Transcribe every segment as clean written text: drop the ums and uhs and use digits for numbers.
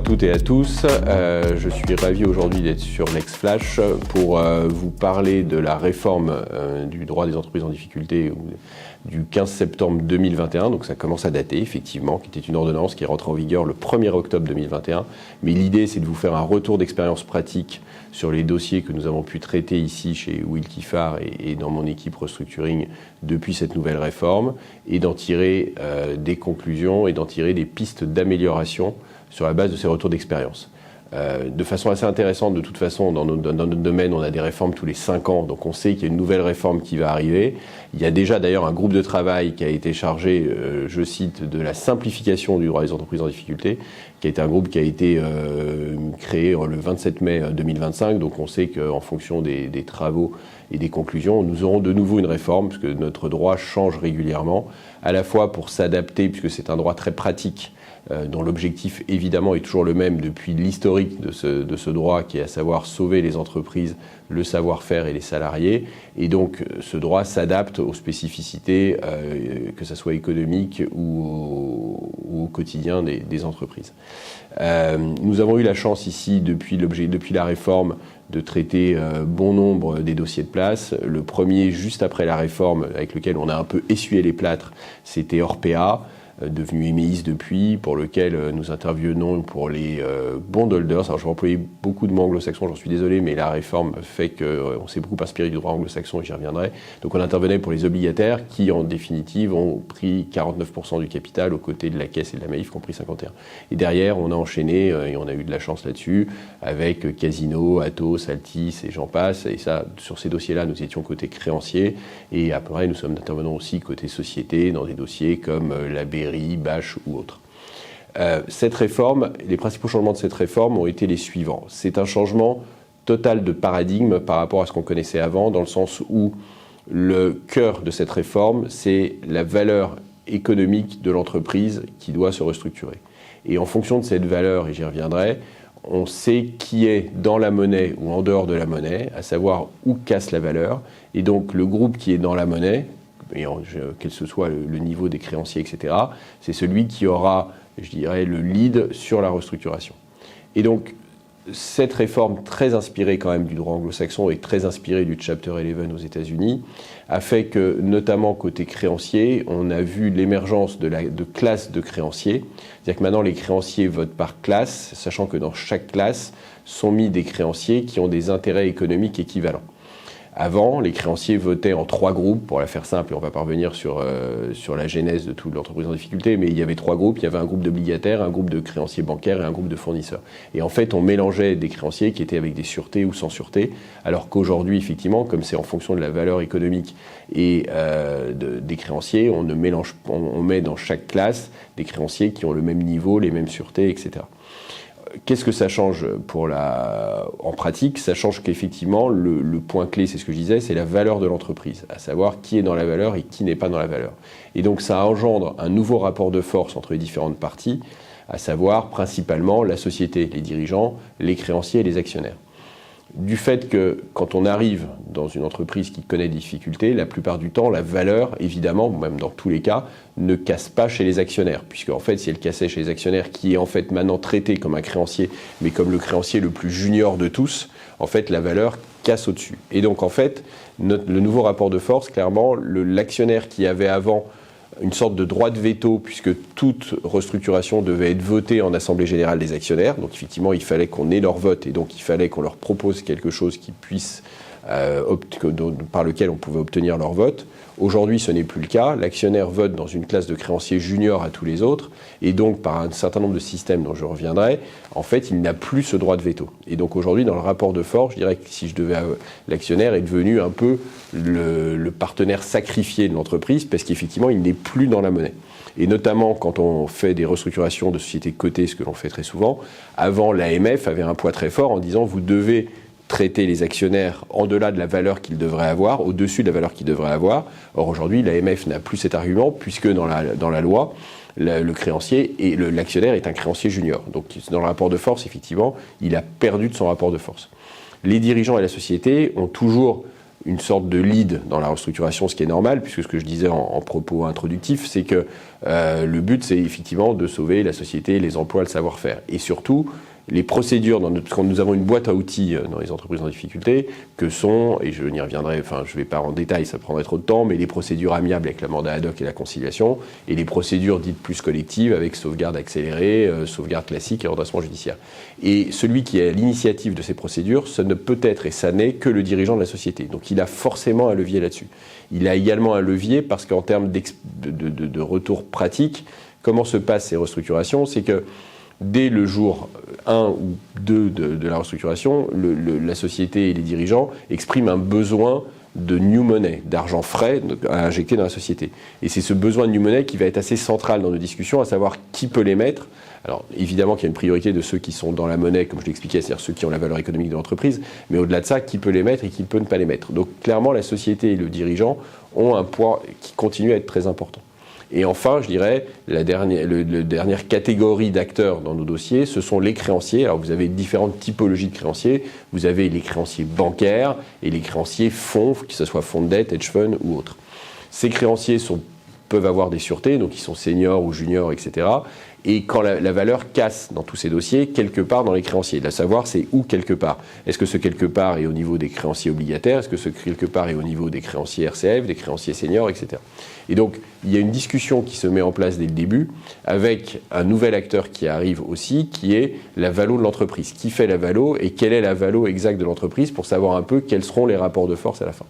toutes et à tous, je suis ravi aujourd'hui d'être sur NextFlash pour vous parler de la réforme du droit des entreprises en difficulté du 15 septembre 2021, donc ça commence à dater effectivement, qui était une ordonnance qui rentre en vigueur le 1er octobre 2021, mais l'idée c'est de vous faire un retour d'expérience pratique sur les dossiers que nous avons pu traiter ici chez Will Kiffard et dans mon équipe restructuring depuis cette nouvelle réforme, et d'en tirer des conclusions et d'en tirer des pistes d'amélioration sur la base de ces retours d'expérience. De façon assez intéressante, de toute façon, dans notre domaine, on a des réformes tous les 5 ans, donc on sait qu'il y a une nouvelle réforme qui va arriver. Il y a déjà d'ailleurs un groupe de travail qui a été chargé, je cite, de la simplification du droit des entreprises en difficulté, qui a été un groupe qui a été créé le 27 mai 2025, donc on sait qu'en fonction des travaux et des conclusions, nous aurons de nouveau une réforme, puisque notre droit change régulièrement, à la fois pour s'adapter, puisque c'est un droit très pratique, dont l'objectif évidemment est toujours le même depuis l'historique de ce droit, qui est à savoir sauver les entreprises, le savoir-faire et les salariés. Et donc ce droit s'adapte aux spécificités, que ce soit économiques ou au quotidien des entreprises. Nous avons eu la chance ici, depuis la réforme, de traiter bon nombre des dossiers de place. Le premier, juste après la réforme, avec lequel on a un peu essuyé les plâtres, c'était Orpea, devenu Emeis depuis, pour lequel nous intervenons pour les bondholders. Alors je vais employer beaucoup de mots anglo-saxons, j'en suis désolé, mais la réforme fait qu'on s'est beaucoup inspiré du droit anglo-saxon et j'y reviendrai. Donc on intervenait pour les obligataires qui, en définitive, ont pris 49% du capital aux côtés de la Caisse et de la Maïf qui ont pris 51%. Et derrière, on a enchaîné, et on a eu de la chance là-dessus, avec Casino, Atos, Altis et j'en passe. Et ça, sur ces dossiers-là, nous étions côté créancier. Et après, nous sommes intervenants aussi côté société, dans des dossiers comme la Bâche ou autres. Cette réforme, les principaux changements de cette réforme ont été les suivants. C'est un changement total de paradigme par rapport à ce qu'on connaissait avant, dans le sens où le cœur de cette réforme, c'est la valeur économique de l'entreprise qui doit se restructurer. Et en fonction de cette valeur, et j'y reviendrai, on sait qui est dans la monnaie ou en dehors de la monnaie, à savoir où casse la valeur. Et donc le groupe qui est dans la monnaie, et quel que soit le niveau des créanciers, etc., c'est celui qui aura, je dirais, le lead sur la restructuration. Et donc, cette réforme très inspirée quand même du droit anglo-saxon et très inspirée du Chapter 11 aux États-Unis a fait que, notamment côté créanciers, on a vu l'émergence de classes de créanciers. C'est-à-dire que maintenant, les créanciers votent par classe, sachant que dans chaque classe sont mis des créanciers qui ont des intérêts économiques équivalents. Avant, les créanciers votaient en 3 groupes, pour la faire simple, et on va parvenir sur la genèse de toute l'entreprise en difficulté, mais il y avait 3 groupes. Il y avait un groupe d'obligataires, un groupe de créanciers bancaires et un groupe de fournisseurs. Et en fait, on mélangeait des créanciers qui étaient avec des sûretés ou sans sûreté, alors qu'aujourd'hui, effectivement, comme c'est en fonction de la valeur économique et des créanciers, on met dans chaque classe des créanciers qui ont le même niveau, les mêmes sûretés, etc. Qu'est-ce que ça change en pratique? Ça change qu'effectivement, le point clé, c'est ce que je disais, c'est la valeur de l'entreprise, à savoir qui est dans la valeur et qui n'est pas dans la valeur. Et donc ça engendre un nouveau rapport de force entre les différentes parties, à savoir principalement la société, les dirigeants, les créanciers et les actionnaires. Du fait que quand on arrive dans une entreprise qui connaît des difficultés, la plupart du temps, la valeur, évidemment, même dans tous les cas, ne casse pas chez les actionnaires. Puisque en fait, si elle cassait chez les actionnaires, qui est en fait maintenant traité comme un créancier, mais comme le créancier le plus junior de tous, en fait, la valeur casse au-dessus. Et donc en fait, le nouveau rapport de force, clairement, l'actionnaire qui avait avant une sorte de droit de veto, puisque toute restructuration devait être votée en Assemblée Générale des actionnaires. Donc effectivement, il fallait qu'on ait leur vote et donc il fallait qu'on leur propose quelque chose qui puisse, par lequel on pouvait obtenir leur vote. Aujourd'hui, ce n'est plus le cas. L'actionnaire vote dans une classe de créanciers juniors à tous les autres et donc par un certain nombre de systèmes dont je reviendrai, en fait, il n'a plus ce droit de veto. Et donc aujourd'hui, dans le rapport de force, je dirais que si je devais, l'actionnaire est devenu un peu le partenaire sacrifié de l'entreprise parce qu'effectivement, il n'est plus dans la monnaie. Et notamment quand on fait des restructurations de sociétés cotées, ce que l'on fait très souvent, avant l'AMF avait un poids très fort en disant vous devez traiter les actionnaires en delà de la valeur qu'ils devraient avoir, au-dessus de la valeur qu'ils devraient avoir. Or aujourd'hui, l'AMF n'a plus cet argument puisque dans la loi, le créancier et l'actionnaire est un créancier junior. Donc dans le rapport de force, effectivement, il a perdu de son rapport de force. Les dirigeants et la société ont toujours une sorte de lead dans la restructuration, ce qui est normal, puisque ce que je disais en propos introductif, c'est que le but, c'est effectivement de sauver la société, les emplois, le savoir-faire. Et surtout, les procédures, quand nous avons une boîte à outils dans les entreprises en difficulté, que sont, et je n'y reviendrai, enfin je ne vais pas en détail, ça prendrait trop de temps, mais les procédures amiables avec la mandat ad hoc et la conciliation, et les procédures dites plus collectives avec sauvegarde accélérée, sauvegarde classique et redressement judiciaire. Et celui qui est à l'initiative de ces procédures, ce ne peut être et ça n'est que le dirigeant de la société. Donc il a forcément un levier là-dessus. Il a également un levier parce qu'en termes de retour pratique, comment se passent ces restructurations, c'est que dès le jour 1 ou 2 de la restructuration, la société et les dirigeants expriment un besoin de new money, d'argent frais à injecter dans la société. Et c'est ce besoin de new money qui va être assez central dans nos discussions, à savoir qui peut les mettre. Alors évidemment qu'il y a une priorité de ceux qui sont dans la monnaie, comme je l'expliquais, c'est-à-dire ceux qui ont la valeur économique de l'entreprise, mais au-delà de ça, qui peut les mettre et qui ne peut pas les mettre. Donc clairement, la société et le dirigeant ont un poids qui continue à être très important. Et enfin, je dirais, la dernière catégorie d'acteurs dans nos dossiers, ce sont les créanciers. Alors vous avez différentes typologies de créanciers. Vous avez les créanciers bancaires et les créanciers fonds, que ce soit fonds de dette, hedge fund ou autres. Ces créanciers peuvent avoir des sûretés, donc ils sont seniors ou juniors, etc. Et quand la valeur casse dans tous ces dossiers, quelque part dans les créanciers. De savoir, c'est où quelque part. Est-ce que ce quelque part est au niveau des créanciers obligataires? Est-ce que ce quelque part est au niveau des créanciers RCF, des créanciers seniors, etc. Et donc, il y a une discussion qui se met en place dès le début avec un nouvel acteur qui arrive aussi, qui est la valo de l'entreprise. Qui fait la valo et quelle est la valo exacte de l'entreprise pour savoir un peu quels seront les rapports de force à la fin.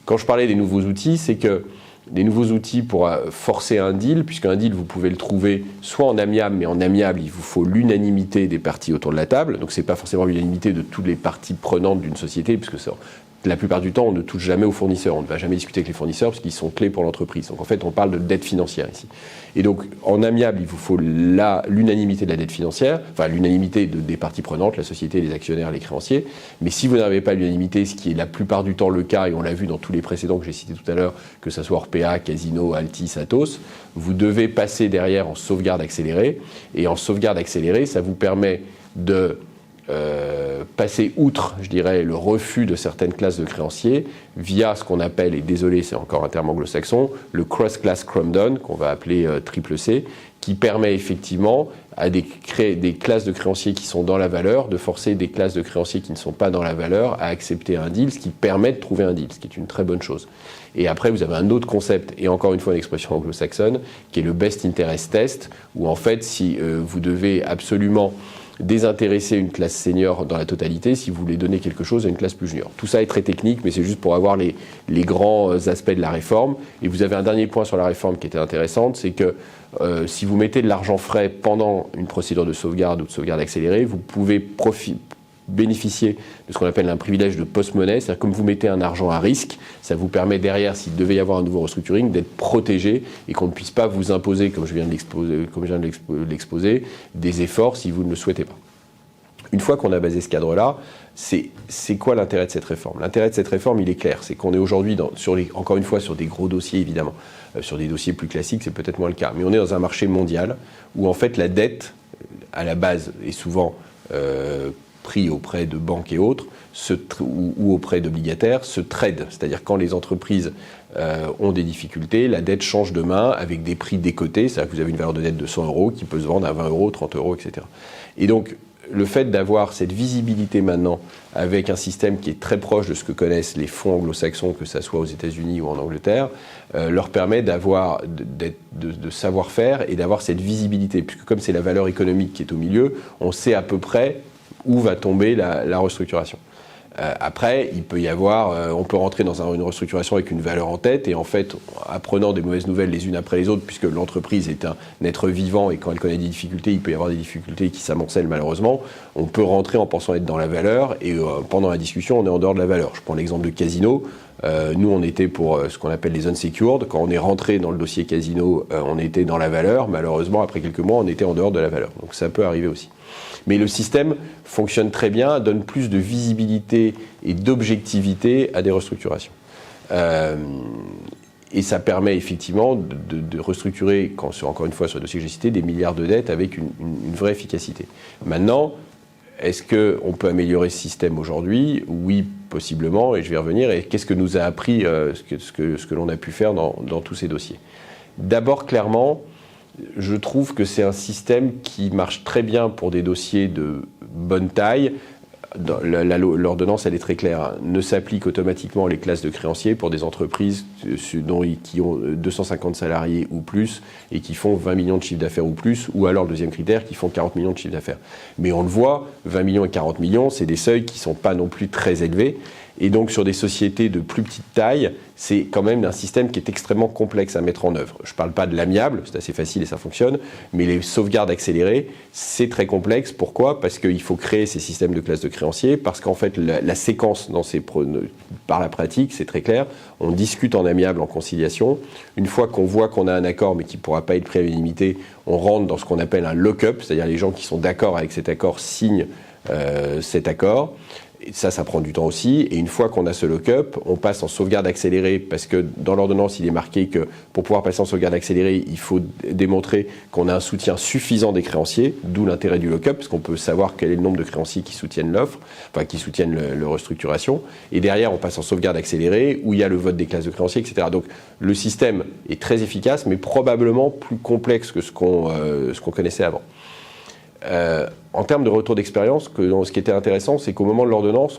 Quand je parlais des nouveaux outils, c'est que des nouveaux outils pour forcer un deal, puisqu'un deal, vous pouvez le trouver soit en amiable, mais en amiable, il vous faut l'unanimité des parties autour de la table. Donc, ce n'est pas forcément l'unanimité de toutes les parties prenantes d'une société, puisque la plupart du temps, on ne touche jamais aux fournisseurs. On ne va jamais discuter avec les fournisseurs, parce qu'ils sont clés pour l'entreprise. Donc, en fait, on parle de dette financière ici. Et donc, en amiable, il vous faut l'unanimité de la dette financière, enfin, l'unanimité des parties prenantes, la société, les actionnaires, les créanciers. Mais si vous n'avez pas l'unanimité, ce qui est la plupart du temps le cas, et on l'a vu dans tous les précédents que j'ai cités tout à l'heure, que ce soit Orpea, Casino, Altis, Atos, vous devez passer derrière en sauvegarde accélérée. Et en sauvegarde accélérée, ça vous permet de passer outre, je dirais, le refus de certaines classes de créanciers via ce qu'on appelle, et désolé, c'est encore un terme anglo-saxon, le cross-class crumb-down, qu'on va appeler triple C, qui permet effectivement à des classes de créanciers qui sont dans la valeur de forcer des classes de créanciers qui ne sont pas dans la valeur à accepter un deal, ce qui permet de trouver un deal, ce qui est une très bonne chose. Et après, vous avez un autre concept, et encore une fois une expression anglo-saxonne, qui est le best interest test, où en fait, si vous devez absolument désintéresser une classe senior dans la totalité si vous voulez donner quelque chose à une classe plus junior. Tout ça est très technique, mais c'est juste pour avoir les grands aspects de la réforme. Et vous avez un dernier point sur la réforme qui était intéressante, c'est que si vous mettez de l'argent frais pendant une procédure de sauvegarde ou de sauvegarde accélérée, vous pouvez bénéficier de ce qu'on appelle un privilège de post-money, c'est-à-dire comme vous mettez un argent à risque, ça vous permet derrière, s'il devait y avoir un nouveau restructuring, d'être protégé et qu'on ne puisse pas vous imposer, comme je viens de l'exposer, des efforts si vous ne le souhaitez pas. Une fois qu'on a basé ce cadre-là, c'est quoi l'intérêt de cette réforme? L'intérêt de cette réforme, il est clair, c'est qu'on est aujourd'hui, encore une fois, sur des gros dossiers évidemment, sur des dossiers plus classiques, c'est peut-être moins le cas, mais on est dans un marché mondial où en fait la dette, à la base, est souvent pris auprès de banques et autres, ou auprès d'obligataires, se trade. C'est-à-dire quand les entreprises ont des difficultés, la dette change de main avec des prix décotés, c'est-à-dire que vous avez une valeur de dette de 100 euros qui peut se vendre à 20 euros, 30 euros, etc. Et donc, le fait d'avoir cette visibilité maintenant avec un système qui est très proche de ce que connaissent les fonds anglo-saxons, que ce soit aux États-Unis ou en Angleterre, leur permet d'avoir de savoir-faire et d'avoir cette visibilité. Puisque comme c'est la valeur économique qui est au milieu, on sait à peu près où va tomber la restructuration. Après, il peut y avoir, on peut rentrer dans une restructuration avec une valeur en tête et en fait, apprenant des mauvaises nouvelles les unes après les autres, puisque l'entreprise est un être vivant et quand elle connaît des difficultés, il peut y avoir des difficultés qui s'amoncellent malheureusement, on peut rentrer en pensant être dans la valeur et pendant la discussion, on est en dehors de la valeur. Je prends l'exemple de Casino. Nous, on était pour ce qu'on appelle les unsecured. Quand on est rentré dans le dossier Casino, on était dans la valeur. Malheureusement, après quelques mois, on était en dehors de la valeur. Donc ça peut arriver aussi. Mais le système fonctionne très bien, donne plus de visibilité et d'objectivité à des restructurations. Et ça permet effectivement de restructurer, encore une fois sur le dossier que j'ai cité, des milliards de dettes avec une vraie efficacité. Maintenant, est-ce qu'on peut améliorer ce système aujourd'hui? Oui, possiblement, et je vais y revenir, et qu'est-ce que nous a appris ce que l'on a pu faire dans tous ces dossiers. D'abord, clairement, je trouve que c'est un système qui marche très bien pour des dossiers de bonne taille. L'ordonnance, elle est très claire, ne s'applique automatiquement les classes de créanciers pour des entreprises qui ont 250 salariés ou plus et qui font 20 millions de chiffre d'affaires ou plus, ou alors le deuxième critère, qui font 40 millions de chiffre d'affaires. Mais on le voit, 20 millions et 40 millions, c'est des seuils qui ne sont pas non plus très élevés. Et donc sur des sociétés de plus petite taille, c'est quand même un système qui est extrêmement complexe à mettre en œuvre. Je ne parle pas de l'amiable, c'est assez facile et ça fonctionne, mais les sauvegardes accélérées, c'est très complexe. Pourquoi ? Parce qu'il faut créer ces systèmes de classes de créanciers, parce qu'en fait la séquence par la pratique, c'est très clair, on discute en amiable, en conciliation. Une fois qu'on voit qu'on a un accord mais qui ne pourra pas être pris à l'unanimité, on rentre dans ce qu'on appelle un lock-up, c'est-à-dire les gens qui sont d'accord avec cet accord signent cet accord. Et ça prend du temps aussi. Et une fois qu'on a ce lock-up, on passe en sauvegarde accélérée parce que dans l'ordonnance, il est marqué que pour pouvoir passer en sauvegarde accélérée, il faut démontrer qu'on a un soutien suffisant des créanciers, d'où l'intérêt du lock-up, parce qu'on peut savoir quel est le nombre de créanciers qui soutiennent l'offre, enfin qui soutiennent le restructuration. Et derrière, on passe en sauvegarde accélérée où il y a le vote des classes de créanciers, etc. Donc le système est très efficace, mais probablement plus complexe que ce qu'on connaissait avant. En termes de retour d'expérience, ce qui était intéressant, c'est qu'au moment de l'ordonnance,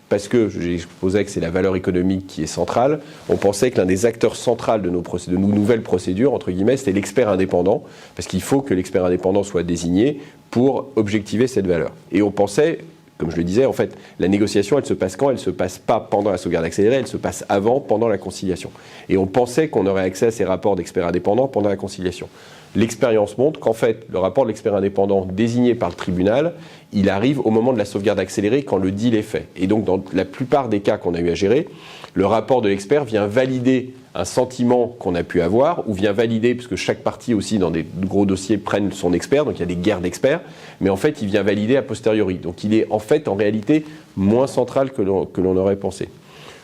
parce que j'ai exposé que c'est la valeur économique qui est centrale, on pensait que l'un des acteurs centraux de nos nouvelles procédures, entre guillemets, c'était l'expert indépendant, parce qu'il faut que l'expert indépendant soit désigné pour objectiver cette valeur. Et on pensait, comme je le disais, en fait, la négociation, elle se passe quand ? Elle ne se passe pas pendant la sauvegarde accélérée, elle se passe avant, pendant la conciliation. Et on pensait qu'on aurait accès à ces rapports d'experts indépendants pendant la conciliation. L'expérience montre qu'en fait, le rapport de l'expert indépendant désigné par le tribunal, il arrive au moment de la sauvegarde accélérée quand le deal est fait. Et donc, dans la plupart des cas qu'on a eu à gérer, le rapport de l'expert vient valider un sentiment qu'on a pu avoir, ou vient valider, puisque chaque partie aussi dans des gros dossiers prennent son expert, donc il y a des guerres d'experts, mais en fait, il vient valider a posteriori. Donc, il est en fait, en réalité, moins central que l'on aurait pensé.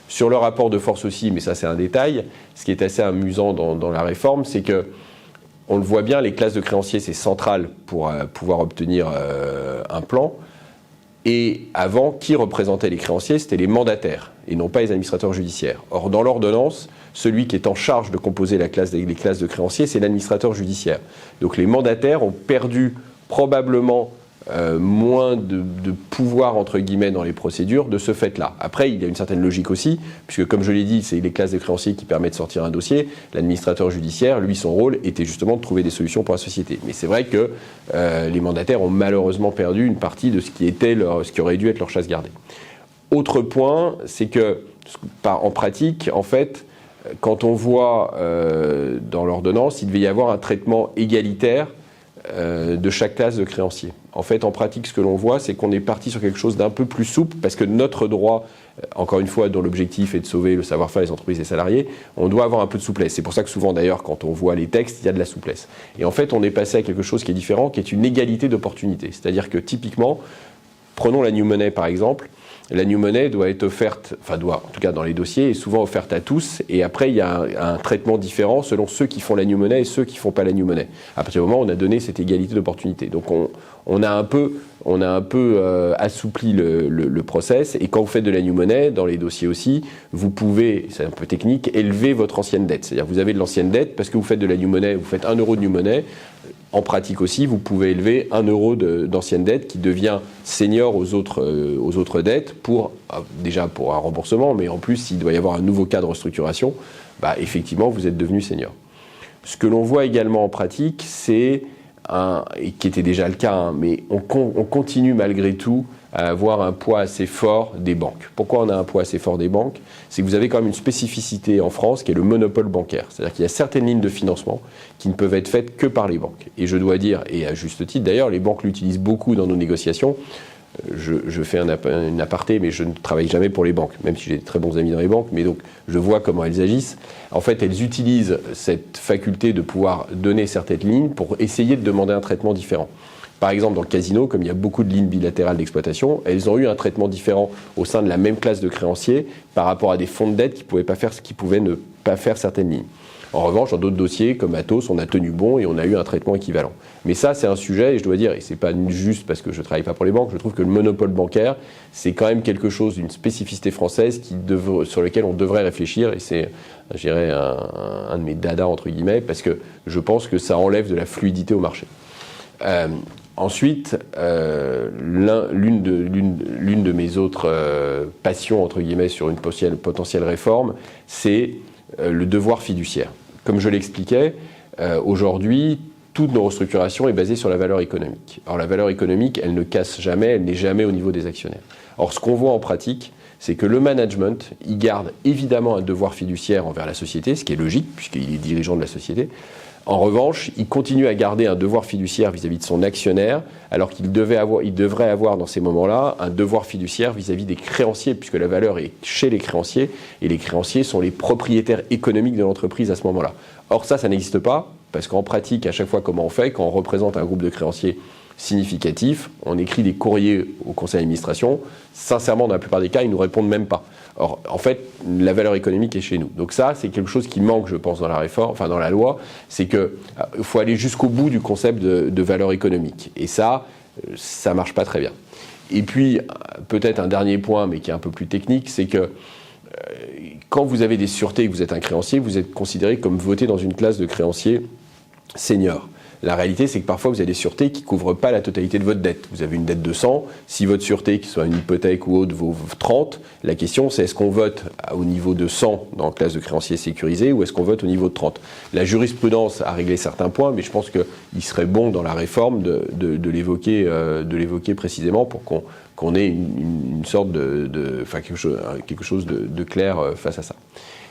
Sur le rapport de force aussi, mais ça c'est un détail, ce qui est assez amusant dans la réforme, c'est que on le voit bien, les classes de créanciers, c'est central pour pouvoir obtenir un plan. Et avant, qui représentait les créanciers ? C'était les mandataires et non pas les administrateurs judiciaires. Or, dans l'ordonnance, celui qui est en charge de composer les classes de créanciers, c'est l'administrateur judiciaire. Donc les mandataires ont perdu probablement moins de pouvoir, entre guillemets, dans les procédures de ce fait-là. Après, il y a une certaine logique aussi, puisque comme je l'ai dit, c'est les classes de créanciers qui permettent de sortir un dossier. L'administrateur judiciaire, lui, son rôle était justement de trouver des solutions pour la société. Mais c'est vrai que les mandataires ont malheureusement perdu une partie de ce qui aurait dû être leur chasse gardée. Autre point, c'est que, en pratique, en fait, quand on voit dans l'ordonnance, il devait y avoir un traitement égalitaire de chaque classe de créanciers. En fait, en pratique, ce que l'on voit, c'est qu'on est parti sur quelque chose d'un peu plus souple, parce que notre droit, encore une fois, dont l'objectif est de sauver le savoir-faire des entreprises et des salariés, on doit avoir un peu de souplesse. C'est pour ça que souvent, d'ailleurs, quand on voit les textes, il y a de la souplesse. Et en fait, on est passé à quelque chose qui est différent, qui est une égalité d'opportunités. C'est-à-dire que, typiquement, prenons la new money, par exemple. La new money doit être offerte, en tout cas dans les dossiers, est souvent offerte à tous. Et après, il y a un traitement différent selon ceux qui font la new money et ceux qui ne font pas la new money. À partir du moment où on a donné cette égalité d'opportunité. Donc on a un peu assoupli le process. Et quand vous faites de la new money, dans les dossiers aussi, vous pouvez, c'est un peu technique, élever votre ancienne dette. C'est-à-dire vous avez de l'ancienne dette parce que vous faites de la new money, vous faites 1 euro de new money. En pratique aussi, vous pouvez élever 1 euro d'ancienne dette qui devient senior aux autres dettes déjà pour un remboursement, mais en plus, s'il doit y avoir un nouveau cas de restructuration, effectivement, vous êtes devenu senior. Ce que l'on voit également en pratique, et qui était déjà le cas, mais on continue malgré tout à avoir un poids assez fort des banques. Pourquoi on a un poids assez fort des banques ? C'est que vous avez quand même une spécificité en France qui est le monopole bancaire. C'est-à-dire qu'il y a certaines lignes de financement qui ne peuvent être faites que par les banques. Et je dois dire, et à juste titre d'ailleurs, les banques l'utilisent beaucoup dans nos négociations. Je fais une aparté, mais je ne travaille jamais pour les banques, même si j'ai de très bons amis dans les banques, mais donc je vois comment elles agissent. En fait, elles utilisent cette faculté de pouvoir donner certaines lignes pour essayer de demander un traitement différent. Par exemple, dans le casino, comme il y a beaucoup de lignes bilatérales d'exploitation, elles ont eu un traitement différent au sein de la même classe de créanciers par rapport à des fonds de dette qui pouvaient ne pas faire certaines lignes. En revanche, dans d'autres dossiers, comme Atos, on a tenu bon et on a eu un traitement équivalent. Mais ça, c'est un sujet, et je dois dire, et c'est pas juste parce que je travaille pas pour les banques, je trouve que le monopole bancaire, c'est quand même quelque chose, une spécificité française sur laquelle on devrait réfléchir, et c'est, je dirais, un de mes dadas, entre guillemets, parce que je pense que ça enlève de la fluidité au marché. Ensuite, l'une de mes autres passions, entre guillemets, sur une potentielle réforme, c'est le devoir fiduciaire. Comme je l'expliquais, aujourd'hui, toute nos restructurations est basée sur la valeur économique. Alors la valeur économique, elle ne casse jamais, elle n'est jamais au niveau des actionnaires. Or, ce qu'on voit en pratique, c'est que le management, il garde évidemment un devoir fiduciaire envers la société, ce qui est logique, puisqu'il est dirigeant de la société. En revanche, il continue à garder un devoir fiduciaire vis-à-vis de son actionnaire, alors qu'il devrait avoir dans ces moments-là un devoir fiduciaire vis-à-vis des créanciers, puisque la valeur est chez les créanciers, et les créanciers sont les propriétaires économiques de l'entreprise à ce moment-là. Or ça n'existe pas, parce qu'en pratique, à chaque fois, comment on fait, quand on représente un groupe de créanciers significatif, on écrit des courriers au conseil d'administration. Sincèrement, dans la plupart des cas, ils ne nous répondent même pas. Or, en fait, la valeur économique est chez nous. Donc ça, c'est quelque chose qui manque, je pense, dans la réforme, enfin dans la loi, c'est qu'il faut aller jusqu'au bout du concept de valeur économique. Et ça marche pas très bien. Et puis, peut-être un dernier point, mais qui est un peu plus technique, c'est que quand vous avez des sûretés et que vous êtes un créancier, vous êtes considéré comme voté dans une classe de créanciers seniors. La réalité, c'est que parfois, vous avez des sûretés qui ne couvrent pas la totalité de votre dette. Vous avez une dette de 100. Si votre sûreté, qui soit une hypothèque ou autre, vaut 30, la question, c'est est-ce qu'on vote au niveau de 100 dans la classe de créanciers sécurisés ou est-ce qu'on vote au niveau de 30 ? La jurisprudence a réglé certains points, mais je pense qu'il serait bon dans la réforme de l'évoquer précisément pour qu'on ait une sorte quelque chose de clair face à ça.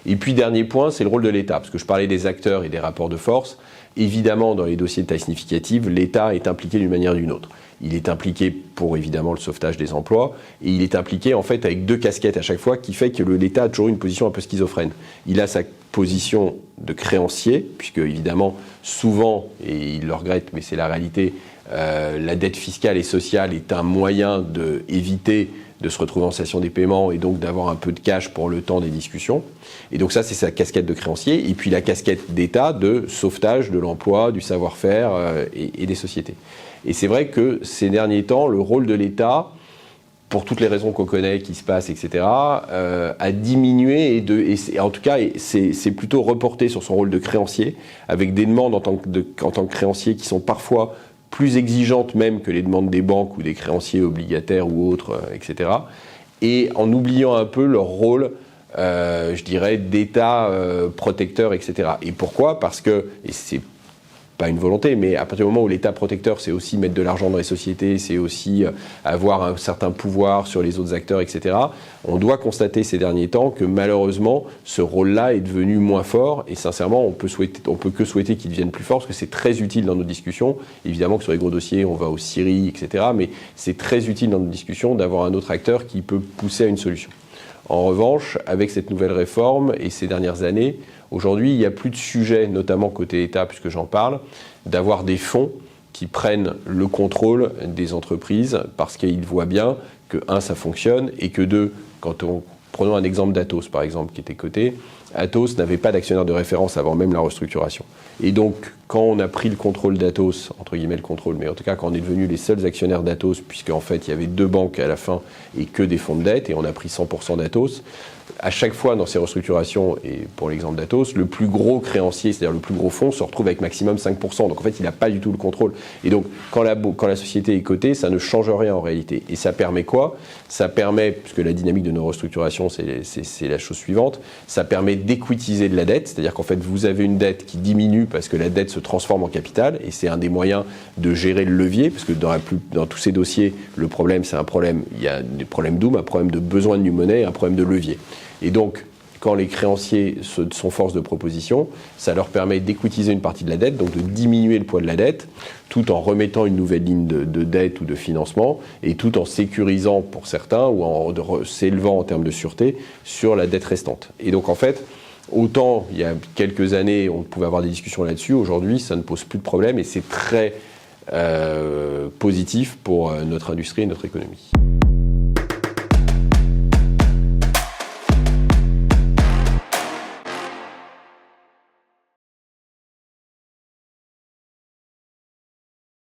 Et puis, dernier point, c'est le rôle de l'État, parce que je parlais des acteurs et des rapports de force. Évidemment, dans les dossiers de taille significative, l'État est impliqué d'une manière ou d'une autre. Il est impliqué pour, évidemment, le sauvetage des emplois, et il est impliqué, en fait, avec deux casquettes à chaque fois, qui fait que l'État a toujours une position un peu schizophrène. Il a sa position de créancier, puisque, évidemment, souvent, et il le regrette, mais c'est la réalité, la dette fiscale et sociale est un moyen d'éviter de se retrouver en cessation des paiements et donc d'avoir un peu de cash pour le temps des discussions. Et donc ça, c'est sa casquette de créancier. Et puis la casquette d'État de sauvetage de l'emploi, du savoir-faire et des sociétés. Et c'est vrai que ces derniers temps, le rôle de l'État, pour toutes les raisons qu'on connaît, qui se passent, etc., a diminué et en tout cas, c'est plutôt reporté sur son rôle de créancier, avec des demandes en tant que créancier qui sont parfois plus exigeantes même que les demandes des banques ou des créanciers obligataires ou autres, etc. Et en oubliant un peu leur rôle, je dirais, d'État protecteur, etc. Et pourquoi ? Parce que, et c'est pas une volonté, mais à partir du moment où l'État protecteur, c'est aussi mettre de l'argent dans les sociétés, c'est aussi avoir un certain pouvoir sur les autres acteurs, etc., on doit constater ces derniers temps que malheureusement, ce rôle-là est devenu moins fort, et sincèrement, on peut que souhaiter qu'il devienne plus fort, parce que c'est très utile dans nos discussions. Évidemment que sur les gros dossiers, on va aux Syrie, etc., mais c'est très utile dans nos discussions d'avoir un autre acteur qui peut pousser à une solution. En revanche, avec cette nouvelle réforme et ces dernières années, aujourd'hui, il n'y a plus de sujet, notamment côté État, puisque j'en parle, d'avoir des fonds qui prennent le contrôle des entreprises parce qu'ils voient bien que, un, ça fonctionne, et que deux, prenons un exemple d'Atos, par exemple, qui était coté, Atos n'avait pas d'actionnaire de référence avant même la restructuration. Et donc, quand on a pris le contrôle d'Atos, entre guillemets le contrôle, mais en tout cas quand on est devenu les seuls actionnaires d'Atos, puisqu'en fait il y avait 2 banques à la fin et que des fonds de dette, et on a pris 100% d'Atos, à chaque fois dans ces restructurations, et pour l'exemple d'Atos, le plus gros créancier, c'est-à-dire le plus gros fonds, se retrouve avec maximum 5%. Donc en fait, il n'a pas du tout le contrôle. Et donc, quand la société est cotée, ça ne change rien en réalité. Et ça permet quoi ? Ça permet, puisque la dynamique de nos restructurations, c'est la chose suivante, ça permet d'équitiser de la dette, c'est-à-dire qu'en fait, vous avez une dette qui diminue parce que la dette se transforme en capital, et c'est un des moyens de gérer le levier, parce que dans tous ces dossiers, le problème, il y a des problèmes doubles, un problème de besoin de new money et un problème de levier. Et donc, quand les créanciers sont force de proposition, ça leur permet d'équitiser une partie de la dette, donc de diminuer le poids de la dette, tout en remettant une nouvelle ligne de dette ou de financement, et tout en sécurisant pour certains, ou en s'élevant en termes de sûreté, sur la dette restante. Et donc, en fait, autant il y a quelques années, on pouvait avoir des discussions là-dessus, aujourd'hui, ça ne pose plus de problème, et c'est très positif pour notre industrie et notre économie.